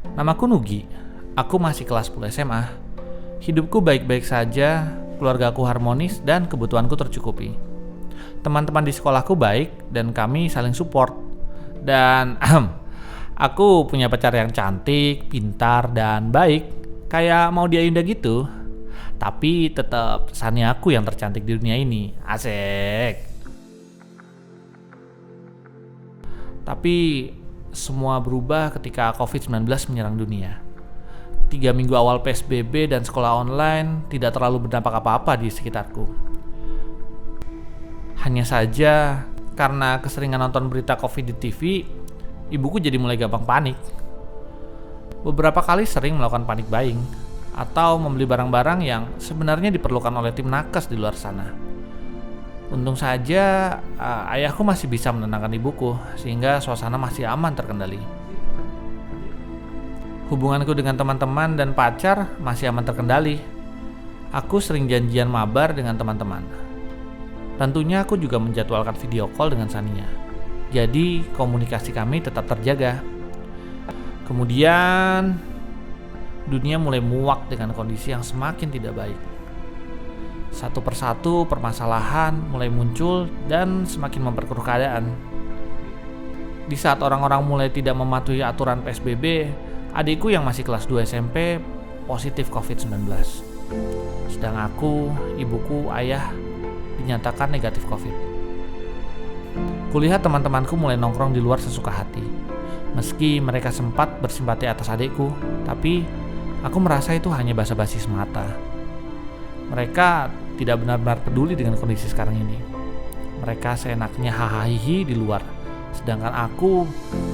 Namaku Nugi. Aku masih kelas 10 SMA. Hidupku baik-baik saja, keluargaku harmonis dan kebutuhanku tercukupi. Teman-teman di sekolahku baik dan kami saling support. Dan aku punya pacar yang cantik, pintar, dan baik. Kayak mau dia Yunda gitu. Tapi tetap Sani aku yang tercantik di dunia ini. Asik. Tapi semua berubah ketika COVID-19 menyerang dunia. 3 minggu awal PSBB dan sekolah online tidak terlalu berdampak apa-apa di sekitarku. Hanya saja karena keseringan nonton berita COVID di TV, ibuku jadi mulai gampang panik. Beberapa kali sering melakukan panic buying atau membeli barang-barang yang sebenarnya diperlukan oleh tim nakes di luar sana. Untung saja ayahku masih bisa menenangkan ibuku sehingga suasana masih aman terkendali. Hubunganku dengan teman-teman dan pacar masih aman terkendali. Aku sering janjian mabar dengan teman-teman. Tentunya aku juga menjadwalkan video call dengan Sania. Jadi komunikasi kami tetap terjaga. Kemudian dunia mulai muak dengan kondisi yang semakin tidak baik. Satu persatu permasalahan mulai muncul dan semakin memperkeruh keadaan. Di saat orang-orang mulai tidak mematuhi aturan PSBB, adikku yang masih kelas 2 SMP positif COVID-19. Sedang aku, ibuku, ayah dinyatakan negatif COVID. Kulihat teman-temanku mulai nongkrong di luar sesuka hati. Meski mereka sempat bersimpati atas adikku, tapi aku merasa itu hanya basa-basi semata. Mereka tidak benar-benar peduli dengan kondisi sekarang ini. Mereka seenaknya hahaha di luar, sedangkan aku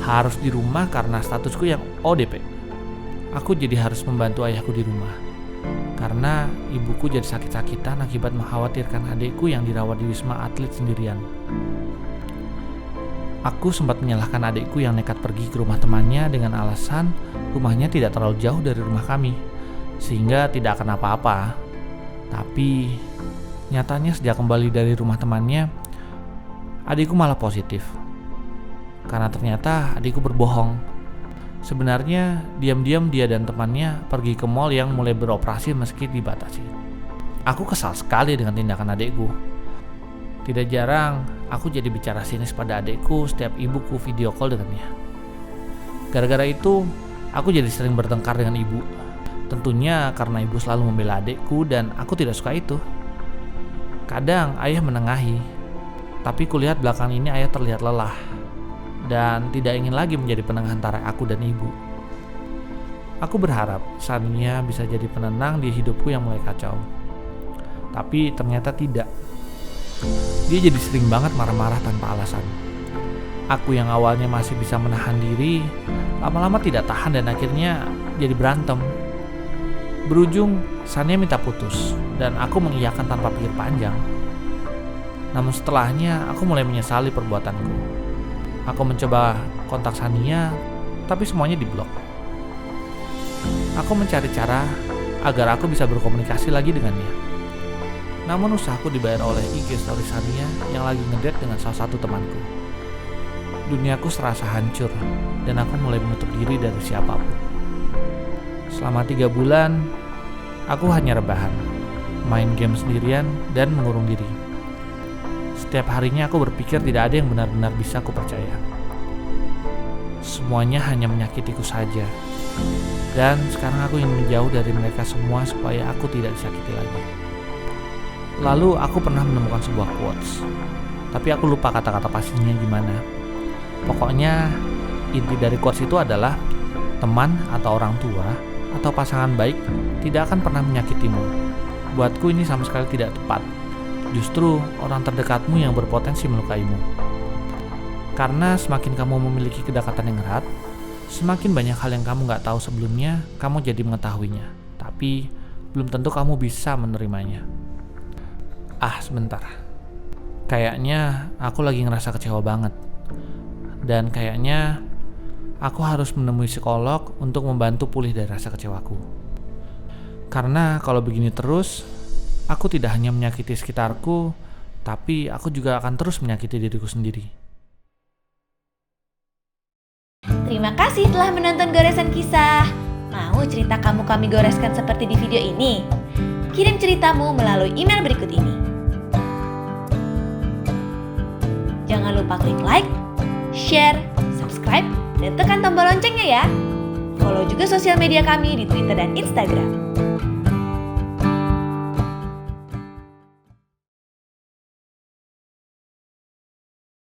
harus di rumah karena statusku yang ODP. Aku jadi harus membantu ayahku di rumah, karena ibuku jadi sakit-sakitan akibat mengkhawatirkan adikku yang dirawat di Wisma Atlet sendirian. Aku sempat menyalahkan adikku yang nekat pergi ke rumah temannya dengan alasan rumahnya tidak terlalu jauh dari rumah kami, sehingga tidak akan apa-apa. Tapi nyatanya sejak kembali dari rumah temannya, adikku malah positif. Karena ternyata adikku berbohong. Sebenarnya diam-diam dia dan temannya pergi ke mall yang mulai beroperasi meski dibatasi. Aku kesal sekali dengan tindakan adikku. Tidak jarang aku jadi bicara sinis pada adikku setiap ibuku video call dengannya. Gara-gara itu aku jadi sering bertengkar dengan ibu. Tentunya karena ibu selalu membela adikku dan aku tidak suka itu. Kadang ayah menengahi, tapi kulihat belakang ini ayah terlihat lelah dan tidak ingin lagi menjadi penengah antara aku dan ibu. Aku berharap Sania bisa jadi penenang di hidupku yang mulai kacau. Tapi ternyata tidak. Dia jadi sering banget marah-marah tanpa alasan. Aku yang awalnya masih bisa menahan diri, lama-lama tidak tahan dan akhirnya jadi berantem. Berujung Sania minta putus dan aku mengiyakan tanpa pikir panjang. Namun setelahnya aku mulai menyesali perbuatanku. Aku mencoba kontak Sania, tapi semuanya diblok. Aku mencari cara agar aku bisa berkomunikasi lagi dengannya. Namun usahaku dibayar oleh IG story Sania yang lagi ngedate dengan salah satu temanku. Duniaku serasa hancur dan aku mulai menutup diri dari siapapun. Selama 3 bulan, aku hanya rebahan, main game sendirian dan mengurung diri. Setiap harinya aku berpikir tidak ada yang benar-benar bisa aku percaya. Semuanya hanya menyakitiku saja. Dan sekarang aku ingin menjauh dari mereka semua supaya aku tidak disakiti lagi. Lalu aku pernah menemukan sebuah quotes, tapi aku lupa kata-kata pastinya gimana. Pokoknya inti dari quotes itu adalah teman atau orang tua atau pasangan baik tidak akan pernah menyakitimu. Buatku ini sama sekali tidak tepat. Justru orang terdekatmu yang berpotensi melukaimu. Karena semakin kamu memiliki kedekatan yang erat, semakin banyak hal yang kamu gak tahu sebelumnya, kamu jadi mengetahuinya. Tapi belum tentu kamu bisa menerimanya. Sebentar. Kayaknya aku lagi ngerasa kecewa banget. Dan kayaknya aku harus menemui psikolog untuk membantu pulih dari rasa kecewaku. Karena kalau begini terus, aku tidak hanya menyakiti sekitarku, tapi aku juga akan terus menyakiti diriku sendiri. Terima kasih telah menonton Goresan Kisah. Mau cerita kamu kami goreskan seperti di video ini? Kirim ceritamu melalui email berikut ini. Jangan lupa klik like, share, subscribe, dan tekan tombol loncengnya ya. Follow juga sosial media kami di Twitter dan Instagram.